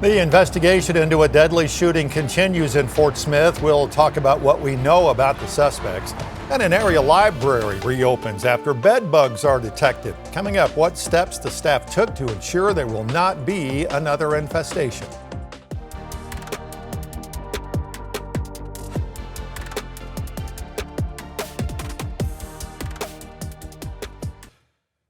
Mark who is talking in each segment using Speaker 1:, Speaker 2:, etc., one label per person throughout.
Speaker 1: The investigation into a deadly shooting continues in Fort Smith. We'll talk about what we know about the suspects. And an area library reopens after bed bugs are detected. Coming up, what steps the staff took to ensure there will not be another infestation.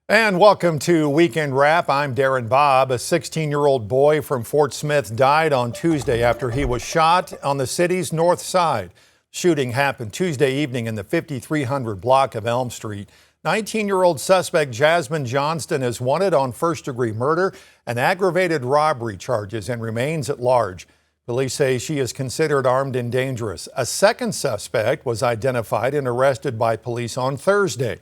Speaker 1: And welcome to Weekend Wrap. I'm Darren Bobb. A 16-year-old boy from Fort Smith died on Tuesday after he was shot on the city's north side. Shooting happened Tuesday evening in the 5300 block of Elm Street. 19-year-old suspect Jasmine Johnston is wanted on first-degree murder and aggravated robbery charges and remains at large. Police say she is considered armed and dangerous. A second suspect was identified and arrested by police on Thursday.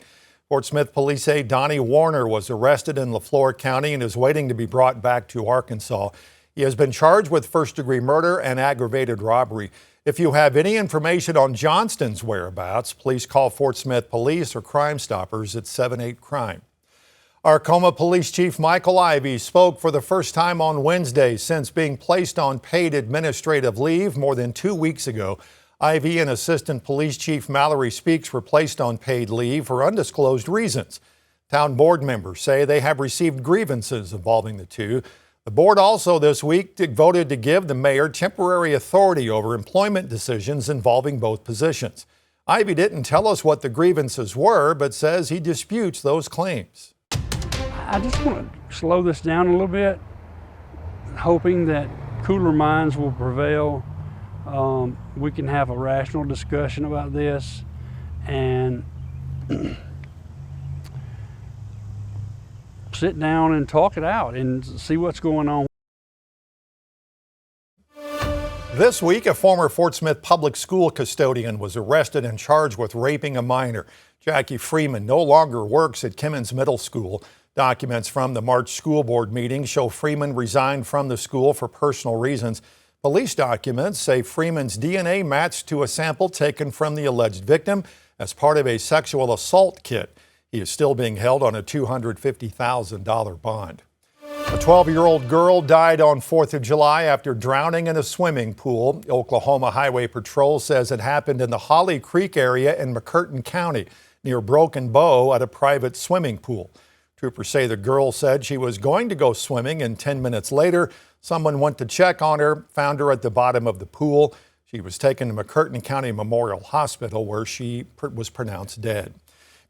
Speaker 1: Fort Smith police say Donnie Warner was arrested in Leflore County and is waiting to be brought back to Arkansas. He has been charged with first-degree murder and aggravated robbery. If you have any information on Johnston's whereabouts, please call Fort Smith Police or Crime Stoppers at 78-CRIME. Arcoma Police Chief Michael Ivey spoke for the first time on Wednesday since being placed on paid administrative leave more than 2 weeks ago. Ivey and Assistant Police Chief Mallory Speaks were placed on paid leave for undisclosed reasons. Town board members say they have received grievances involving the two. The board also this week voted to give the mayor temporary authority over employment decisions involving both positions. Ivey didn't tell us what the grievances were, but says he disputes those claims.
Speaker 2: I just want to slow this down a little bit, hoping that cooler minds will prevail. We can have a rational discussion about this and sit down and talk it out and see what's going on.
Speaker 1: This week, a former Fort Smith public school custodian was arrested and charged with raping a minor. Jackie Freeman no longer works at Kimmons Middle School. Documents from the March school board meeting show Freeman resigned from the school for personal reasons. Police documents say Freeman's DNA matched to a sample taken from the alleged victim as part of a sexual assault kit. He is still being held on a $250,000 bond. A 12-year-old girl died on 4th of July after drowning in a swimming pool. Oklahoma Highway Patrol says it happened in the Holly Creek area in McCurtain County near Broken Bow at a private swimming pool. Troopers say the girl said she was going to go swimming, and 10 minutes later, someone went to check on her, found her at the bottom of the pool. She was taken to McCurtain County Memorial Hospital, where she was pronounced dead.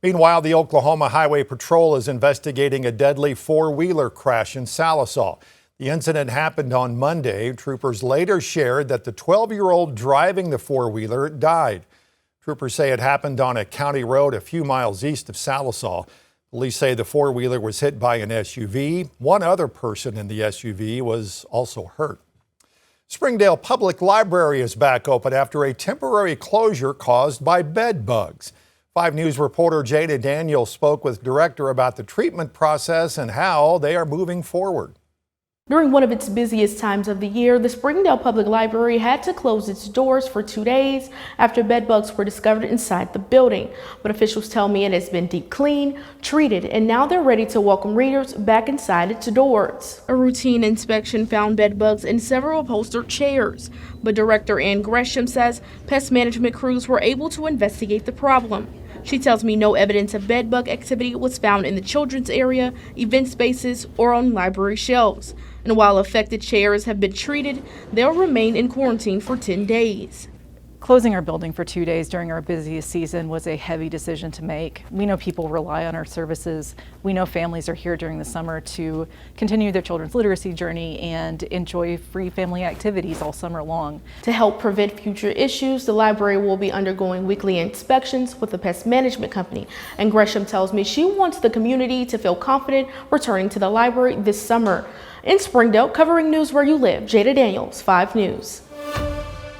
Speaker 1: Meanwhile, the Oklahoma Highway Patrol is investigating a deadly four-wheeler crash in Sallisaw. The incident happened on Monday. Troopers later shared that the 12-year-old driving the four-wheeler died. Troopers say it happened on a county road a few miles east of Sallisaw. Police say the four-wheeler was hit by an SUV. One other person in the SUV was also hurt. Springdale Public Library is back open after a temporary closure caused by bed bugs. 5 News reporter Jada Daniels spoke with director about the treatment process and how they are moving forward.
Speaker 3: During one of its busiest times of the year, the Springdale Public Library had to close its doors for 2 days after bed bugs were discovered inside the building. But officials tell me it has been deep cleaned, treated, and now they're ready to welcome readers back inside its doors. A routine inspection found bed bugs in several upholstered chairs, but Director Ann Gresham says pest management crews were able to investigate the problem. She tells me no evidence of bed bug activity was found in the children's area, event spaces, or on library shelves. And while affected chairs have been treated, they'll remain in quarantine for 10 days.
Speaker 4: Closing our building for 2 days during our busiest season was a heavy decision to make. We know people rely on our services. We know families are here during the summer to continue their children's literacy journey and enjoy free family activities all summer long.
Speaker 3: To help prevent future issues, the library will be undergoing weekly inspections with the pest management company. And Gresham tells me she wants the community to feel confident returning to the library this summer. In Springdale, covering news where you live, Jada Daniels, 5 News.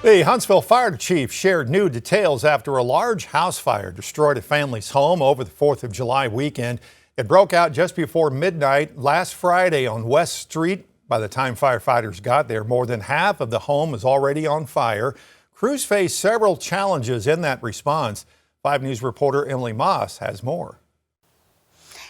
Speaker 1: The Huntsville Fire Chief shared new details after a large house fire destroyed a family's home over the 4th of July weekend. It broke out just before midnight last Friday on West Street. By the time firefighters got there, more than half of the home was already on fire. Crews faced several challenges in that response. 5 News reporter Emily Moss has more.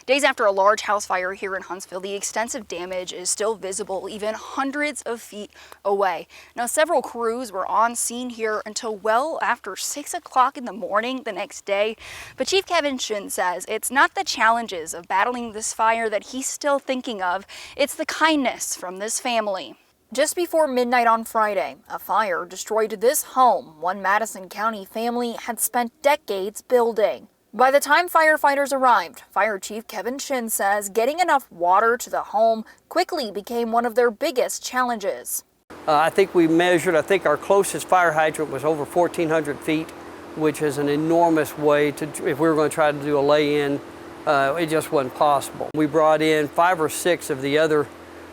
Speaker 5: Days after a large house fire here in Huntsville, the extensive damage is still visible even hundreds of feet away. Now, several crews were on scene here until well after 6 o'clock in the morning the next day. But Chief Kevin Shin says it's not the challenges of battling this fire that he's still thinking of, it's the kindness from this family. Just before midnight on Friday, a fire destroyed this home one Madison County family had spent decades building. By the time firefighters arrived, Fire Chief Kevin Shin says getting enough water to the home quickly became one of their biggest challenges.
Speaker 6: I think our closest fire hydrant was over 1,400 feet, which is an enormous way to, if we were going to try to do a lay-in, it just wasn't possible. We brought in 5 or 6 of the other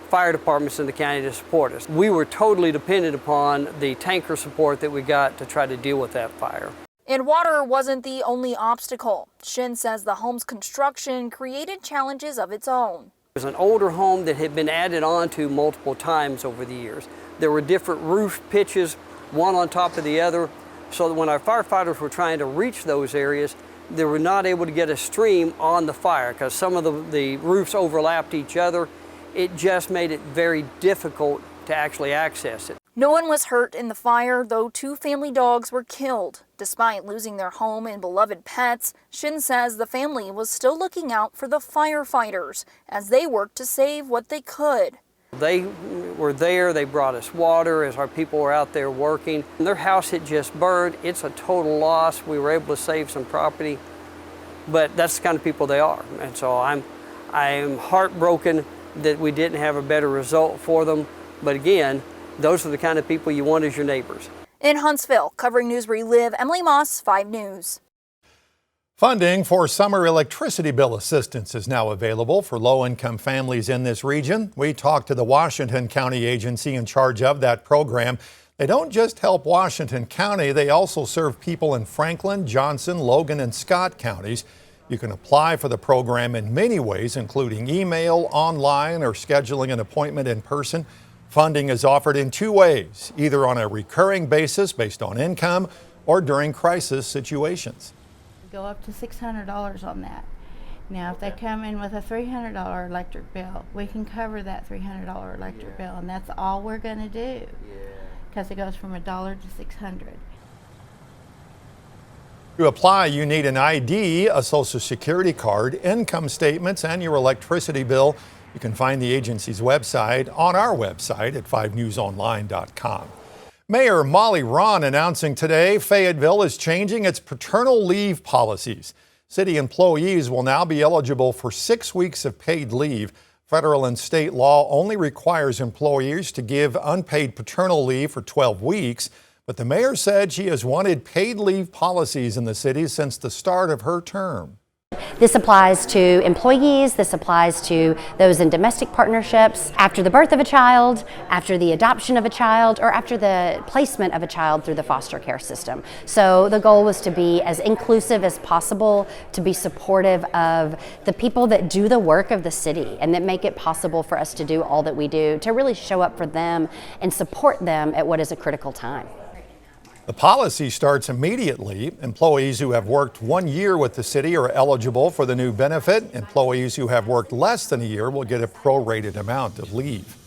Speaker 6: fire departments in the county to support us. We were totally dependent upon the tanker support that we got to try to deal with that fire.
Speaker 5: And water wasn't the only obstacle. Shin says the home's construction created challenges of its own.
Speaker 6: It was an older home that had been added on to multiple times over the years. There were different roof pitches, one on top of the other, so that when our firefighters were trying to reach those areas, they were not able to get a stream on the fire because some of the roofs overlapped each other. It just made it very difficult to actually access it.
Speaker 5: No one was hurt in the fire, though 2 family dogs were killed. Despite losing their home and beloved pets, Shin says the family was still looking out for the firefighters as they worked to save what they could.
Speaker 6: They were there, they brought us water as our people were out there working. Their house had just burned. It's a total loss. We were able to save some property, but that's the kind of people they are. And so I am heartbroken that we didn't have a better result for them. But again, those are the kind of people you want as your neighbors.
Speaker 5: In Huntsville, covering News Where You Live, Emily Moss, 5 News.
Speaker 1: Funding for summer electricity bill assistance is now available for low-income families in this region. We talked to the Washington County agency in charge of that program. They don't just help Washington County, they also serve people in Franklin, Johnson, Logan, and Scott counties. You can apply for the program in many ways, including email, online, or scheduling an appointment in person. Funding is offered in 2 ways, either on a recurring basis based on income or during crisis situations.
Speaker 7: Go up to $600 on that. Now, if they come in with a $300 electric bill, we can cover that $300 electric bill, and that's all we're going to do, because it goes from $1 to $600.
Speaker 1: To apply, you need an ID, a Social Security card, income statements, and your electricity bill. You can find the agency's website on our website at 5newsonline.com. Mayor Molly Rahn announcing today Fayetteville is changing its paternal leave policies. City employees will now be eligible for 6 weeks of paid leave. Federal and state law only requires employers to give unpaid paternal leave for 12 weeks. But the mayor said she has wanted paid leave policies in the city since the start of her term.
Speaker 8: This applies to employees, this applies to those in domestic partnerships, after the birth of a child, after the adoption of a child, or after the placement of a child through the foster care system. So the goal was to be as inclusive as possible, to be supportive of the people that do the work of the city and that make it possible for us to do all that we do, to really show up for them and support them at what is a critical time.
Speaker 1: The policy starts immediately. Employees who have worked 1 year with the city are eligible for the new benefit. Employees who have worked less than a year will get a prorated amount of leave.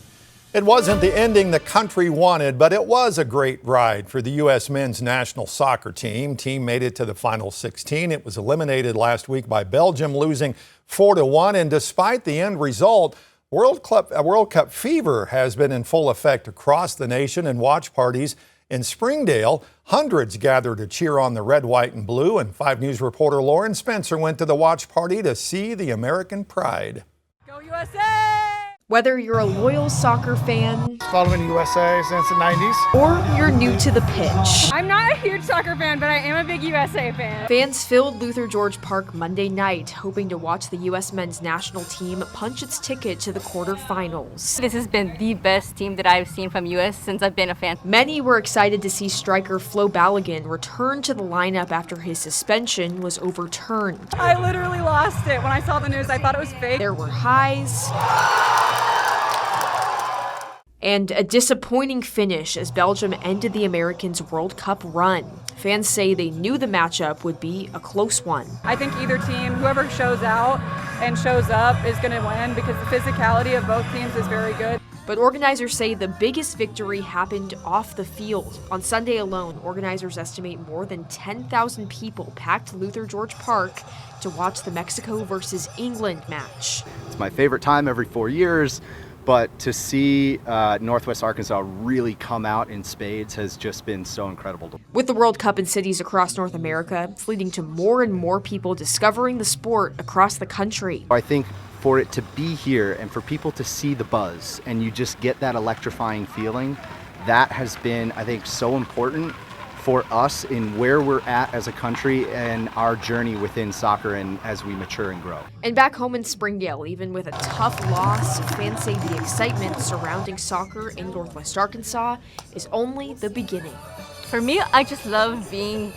Speaker 1: It wasn't the ending the country wanted, but it was a great ride for the U.S. men's national soccer team. Team made it to the final 16. It was eliminated last week by Belgium, losing 4-1. And despite the end result, World Cup fever has been in full effect across the nation, and watch parties in Springdale, hundreds gathered to cheer on the red, white, and blue, and 5 News reporter Lauren Spencer went to the watch party to see the American pride.
Speaker 9: Go USA!
Speaker 10: Whether you're a loyal soccer fan,
Speaker 11: following the USA since the 90s,
Speaker 10: or you're new to the pitch.
Speaker 9: I'm not a huge soccer fan, but I am a big USA fan.
Speaker 10: Fans filled Luther George Park Monday night, hoping to watch the U.S. men's national team punch its ticket to the quarterfinals.
Speaker 12: This has been the best team that I've seen from U.S. since I've been a fan.
Speaker 10: Many were excited to see striker Flo Balogun return to the lineup after his suspension was overturned.
Speaker 9: I literally lost it when I saw the news. I thought it was fake.
Speaker 10: There were highs and a disappointing finish as Belgium ended the Americans' World Cup run. fans say they knew the matchup would be a close one.
Speaker 9: I think either team, whoever shows out and shows up, is going to win because the physicality of both teams is very good.
Speaker 10: But organizers say the biggest victory happened off the field. On Sunday alone, organizers estimate more than 10,000 people packed Luther George Park to watch the Mexico versus England match.
Speaker 11: It's my favorite time every 4 years, but to see Northwest Arkansas really come out in spades has just been so incredible.
Speaker 10: With the World Cup in cities across North America, it's leading to more and more people discovering the sport across the country.
Speaker 11: I think for it to be here and for people to see the buzz and you just get that electrifying feeling, that has been, I think, so important for us in where we're at as a country and our journey within soccer and as we mature and grow.
Speaker 10: And back home in Springdale, even with a tough loss, fans say the excitement surrounding soccer in Northwest Arkansas is only the beginning.
Speaker 12: For me, I just love being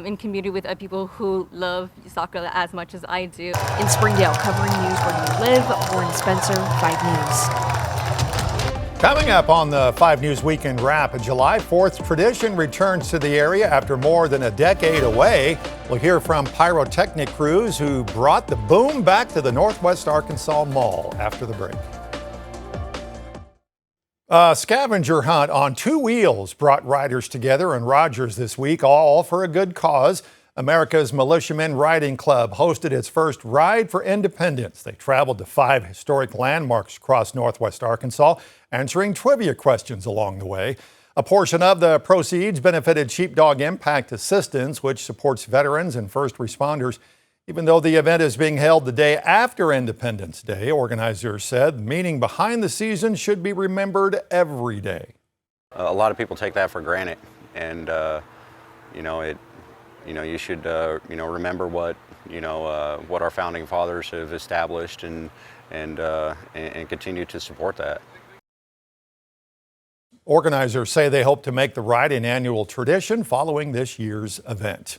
Speaker 12: in community with people who love soccer as much as I do.
Speaker 10: In Springdale, covering news where you live, Warren Spencer, 5 News.
Speaker 1: Coming up on the 5 News Weekend Wrap, a July 4th tradition returns to the area after more than a decade away. We'll hear from pyrotechnic crews who brought the boom back to the Northwest Arkansas Mall after the break. A scavenger hunt on 2 wheels brought riders together in Rogers this week, all for a good cause. America's Militiamen Riding Club hosted its first Ride for Independence. They traveled to 5 historic landmarks across Northwest Arkansas, answering trivia questions along the way. A portion of the proceeds benefited Sheepdog Impact Assistance, which supports veterans and first responders. Even though the event is being held the day after Independence Day, organizers said the meaning behind the season should be remembered every day.
Speaker 13: A lot of people take that for granted, and you should remember what our founding fathers have established and continue to support that.
Speaker 1: Organizers say they hope to make the ride an annual tradition following this year's event.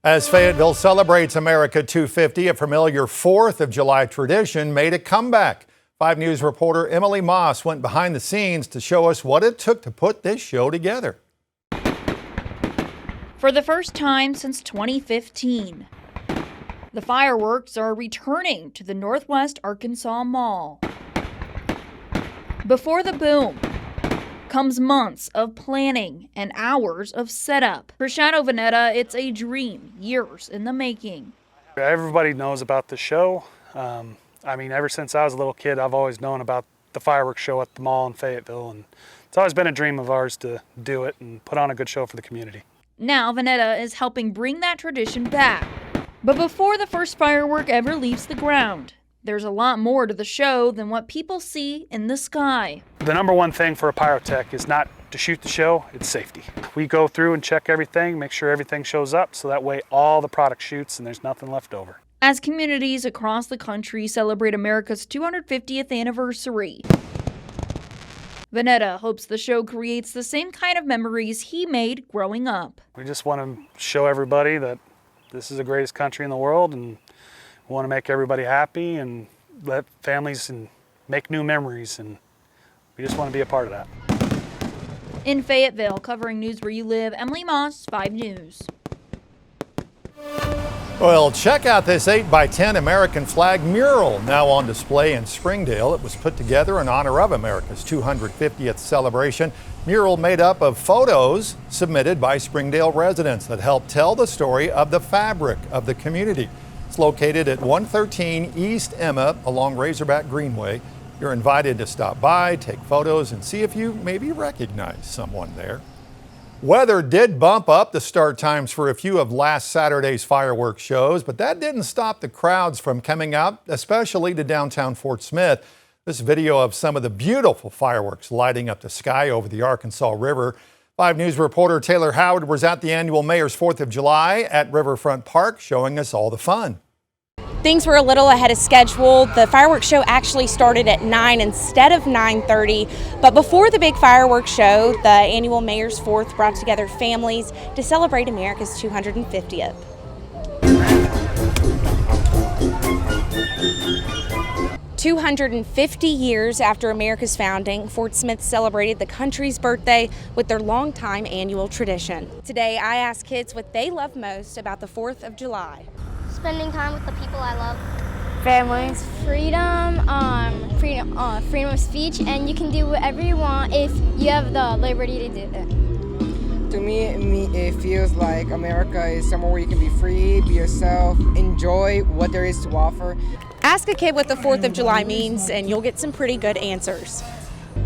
Speaker 1: As Fayetteville celebrates America 250, a familiar 4th of July tradition made a comeback. 5 News reporter Emily Moss went behind the scenes to show us what it took to put this show together.
Speaker 14: For the first time since 2015, the fireworks are returning to the Northwest Arkansas Mall. Before the boom comes months of planning and hours of setup. For Shadow Vanetta, it's a dream, years in the making.
Speaker 15: Everybody knows about the show. Ever since I was a little kid, I've always known about the fireworks show at the mall in Fayetteville, and it's always been a dream of ours to do it and put on a good show for the community.
Speaker 14: Now Vanetta is helping bring that tradition back. But before the first firework ever leaves the ground, there's a lot more to the show than what people see in the sky.
Speaker 15: The number one thing for a pyrotech is not to shoot the show, it's safety. We go through and check everything, make sure everything shows up, so that way all the product shoots and there's nothing left over.
Speaker 14: As communities across the country celebrate America's 250th anniversary, Vanetta hopes the show creates the same kind of memories he made growing up.
Speaker 15: We just want to show everybody that this is the greatest country in the world, and we want to make everybody happy and let families and make new memories, and we just want to be a part of that.
Speaker 14: In Fayetteville, covering news where you live, Emily Moss, 5 News.
Speaker 1: Well, check out this 8x10 American flag mural now on display in Springdale. It was put together in honor of America's 250th celebration. Mural made up of photos submitted by Springdale residents that help tell the story of the fabric of the community. It's located at 113 East Emma along Razorback Greenway. You're invited to stop by, take photos, and see if you maybe recognize someone there. Weather did bump up the start times for a few of last Saturday's fireworks shows, but that didn't stop the crowds from coming out, especially to downtown Fort Smith. This video of some of the beautiful fireworks lighting up the sky over the Arkansas River. 5 News reporter Taylor Howard was at the annual Mayor's 4th of July at Riverfront Park, showing us all the fun.
Speaker 16: Things were a little ahead of schedule. The fireworks show actually started at 9 instead of 9:30. But before the big fireworks show, the annual Mayor's 4th brought together families to celebrate America's 250th. 250 years after America's founding, Fort Smith celebrated the country's birthday with their longtime annual tradition. Today, I asked kids what they love most about the 4th of July.
Speaker 17: Spending time with the people I love.
Speaker 18: Family.
Speaker 17: Freedom of speech, and you can do whatever you want if you have the liberty to do it.
Speaker 19: To me, it feels like America is somewhere where you can be free, be yourself, enjoy what there is to offer.
Speaker 16: Ask a kid what the 4th of July means, and you'll get some pretty good answers.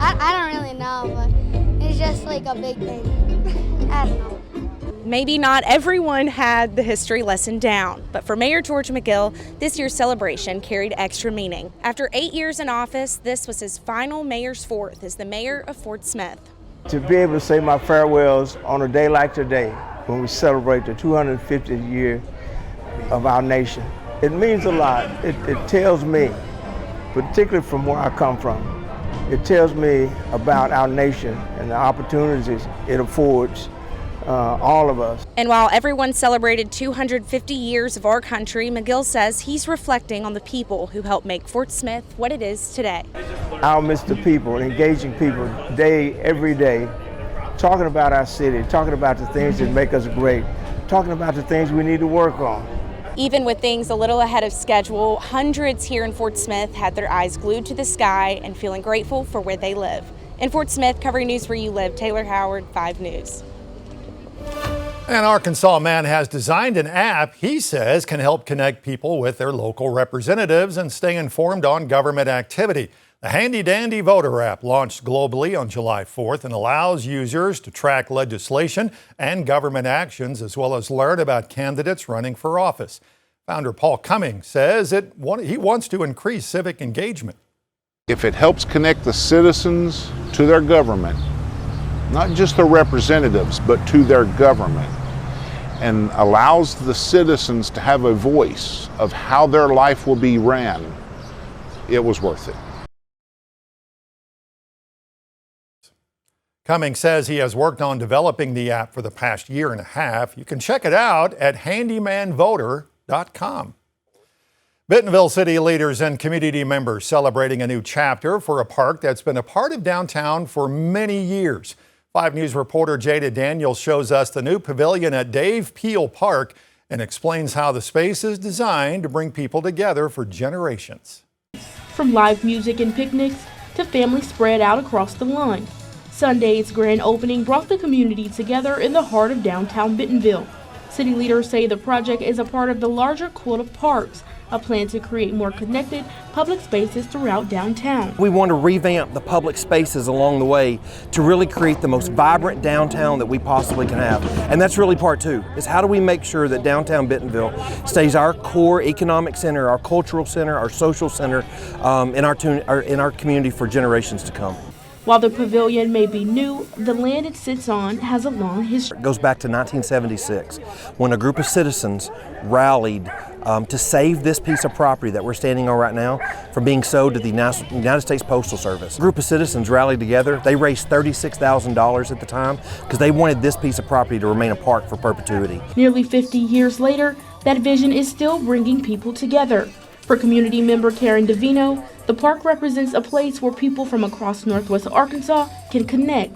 Speaker 17: I don't really know, but it's just like a big thing. I don't know.
Speaker 16: Maybe not everyone had the history lesson down, but for Mayor George McGill, this year's celebration carried extra meaning. After 8 years in office, this was his final mayor's 4th as the mayor of Fort Smith.
Speaker 20: To be able to say my farewells on a day like today, when we celebrate the 250th year of our nation, it means a lot. It tells me, particularly from where I come from, it tells me about our nation and the opportunities it affords all of us.
Speaker 16: And while everyone celebrated 250 years of our country, McGill says he's reflecting on the people who helped make Fort Smith what it is today.
Speaker 20: I'll miss the people, engaging people every day, talking about our city, talking about the things that make us great, talking about the things we need to work on.
Speaker 16: Even with things a little ahead of schedule, hundreds here in Fort Smith had their eyes glued to the sky and feeling grateful for where they live. In Fort Smith, covering news where you live, Taylor Howard, 5 News.
Speaker 1: An Arkansas man has designed an app he says can help connect people with their local representatives and stay informed on government activity. The Handy Dandy Voter app launched globally on July 4th and allows users to track legislation and government actions as well as learn about candidates running for office. Founder Paul Cummings says he wants to increase civic engagement.
Speaker 21: If it helps connect the citizens to their government, not just their representatives, but to their government, and allows the citizens to have a voice of how their life will be ran, it was worth it.
Speaker 1: Cummings says he has worked on developing the app for the past year and a half. You can check it out at handymanvoter.com. Bentonville city leaders and community members celebrating a new chapter for a park that's been a part of downtown for many years. 5 News reporter Jada Daniels shows us the new pavilion at Dave Peel Park and explains how the space is designed to bring people together for generations.
Speaker 3: From live music and picnics to families spread out across the line, Sunday's grand opening brought the community together in the heart of downtown Bentonville. City leaders say the project is a part of the larger quilt of parks, a plan to create more connected public spaces throughout downtown.
Speaker 22: We want to revamp the public spaces along the way to really create the most vibrant downtown that we possibly can have. And that's really part 2, is how do we make sure that downtown Bentonville stays our core economic center, our cultural center, our social center in our community for generations to come.
Speaker 3: While the pavilion may be new, the land it sits on has a long history.
Speaker 22: It goes back to 1976 when a group of citizens rallied to save this piece of property that we're standing on right now from being sold to the United States Postal Service. A group of citizens rallied together. They raised $36,000 at the time because they wanted this piece of property to remain a park for perpetuity.
Speaker 3: Nearly 50 years later, that vision is still bringing people together. For community member Karen DeVino, the park represents a place where people from across Northwest Arkansas can connect.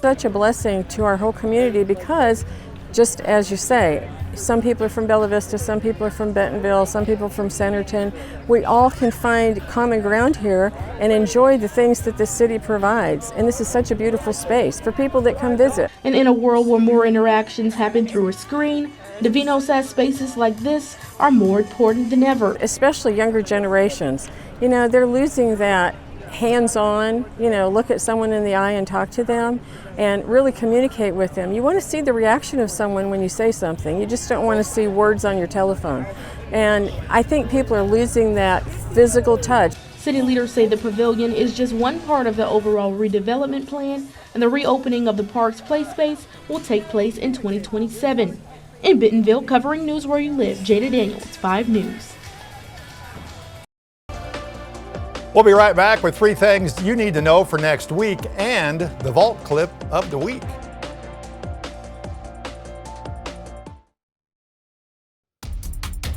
Speaker 23: Such a blessing to our whole community because, just as you say, some people are from Bella Vista, some people are from Bentonville, some people from Centerton. We all can find common ground here and enjoy the things that the city provides. And this is such a beautiful space for people that come visit.
Speaker 3: And in a world where more interactions happen through a screen, DeVino says spaces like this are more important than ever.
Speaker 23: Especially younger generations. You know, they're losing that hands-on, look at someone in the eye and talk to them and really communicate with them. You want to see the reaction of someone when you say something. You just don't want to see words on your telephone. And I think people are losing that physical touch.
Speaker 3: City leaders say the pavilion is just one part of the overall redevelopment plan, and the reopening of the park's play space will take place in 2027. In Bentonville, covering news where you live, Jada Daniels, 5 News.
Speaker 1: We'll be right back with 3 things you need to know for next week and the Vault clip of the week.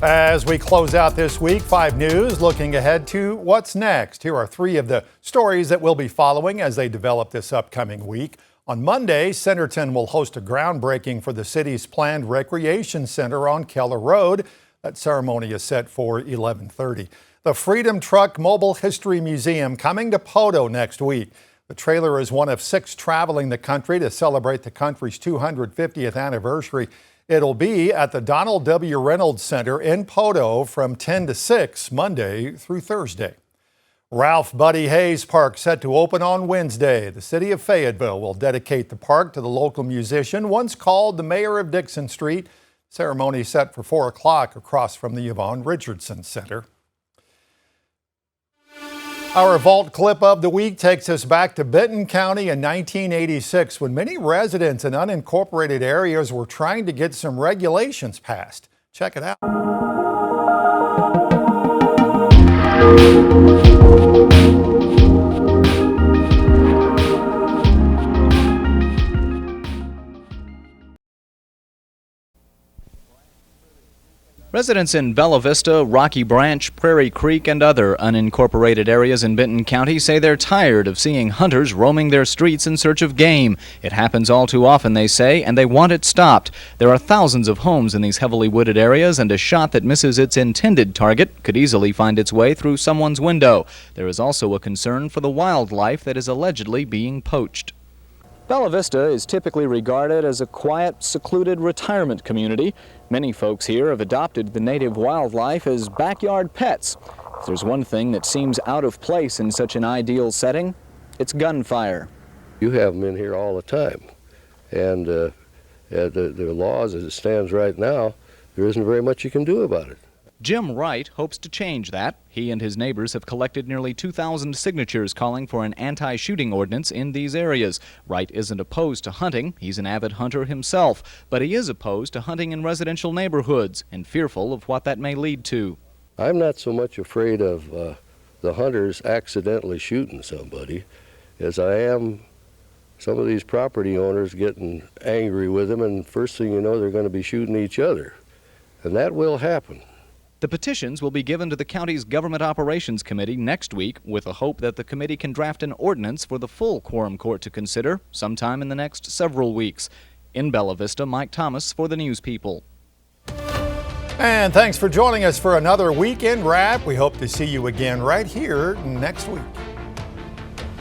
Speaker 1: As we close out this week, 5 News looking ahead to what's next. Here are 3 of the stories that we'll be following as they develop this upcoming week. On Monday, Centerton will host a groundbreaking for the city's planned recreation center on Keller Road. That ceremony is set for 11:30. The Freedom Truck Mobile History Museum coming to Poteau next week. The trailer is one of 6 traveling the country to celebrate the country's 250th anniversary. It'll be at the Donald W. Reynolds Center in Poteau from 10 to 6, Monday through Thursday. Ralph Buddy Hayes Park set to open on Wednesday. The city of Fayetteville will dedicate the park to the local musician, once called the mayor of Dixon Street. Ceremony set for 4 o'clock across from the Yvonne Richardson Center. Our Vault clip of the week takes us back to Benton County in 1986 when many residents in unincorporated areas were trying to get some regulations passed. Check it out.
Speaker 2: Residents in Bella Vista, Rocky Branch, Prairie Creek, and other unincorporated areas in Benton County say they're tired of seeing hunters roaming their streets in search of game. It happens all too often, they say, and they want it stopped. There are thousands of homes in these heavily wooded areas, and a shot that misses its intended target could easily find its way through someone's window. There is also a concern for the wildlife that is allegedly being poached. Bella Vista is typically regarded as a quiet, secluded retirement community. Many folks here have adopted the native wildlife as backyard pets. If there's one thing that seems out of place in such an ideal setting, it's gunfire.
Speaker 4: You have them in here all the time, and the laws as it stands right now, there isn't very much you can do about it.
Speaker 2: Jim Wright hopes to change that. He and his neighbors have collected nearly 2,000 signatures calling for an anti-shooting ordinance in these areas. Wright isn't opposed to hunting. He's an avid hunter himself, but he is opposed to hunting in residential neighborhoods and fearful of what that may lead to.
Speaker 4: I'm not so much afraid of the hunters accidentally shooting somebody as I am some of these property owners getting angry with them, and first thing you know, they're going to be shooting each other. And that will happen.
Speaker 2: The petitions will be given to the county's Government Operations Committee next week with the hope that the committee can draft an ordinance for the full quorum court to consider sometime in the next several weeks. In Bella Vista, Mike Thomas for the News People.
Speaker 1: And thanks for joining us for another Weekend Wrap. We hope to see you again right here next week.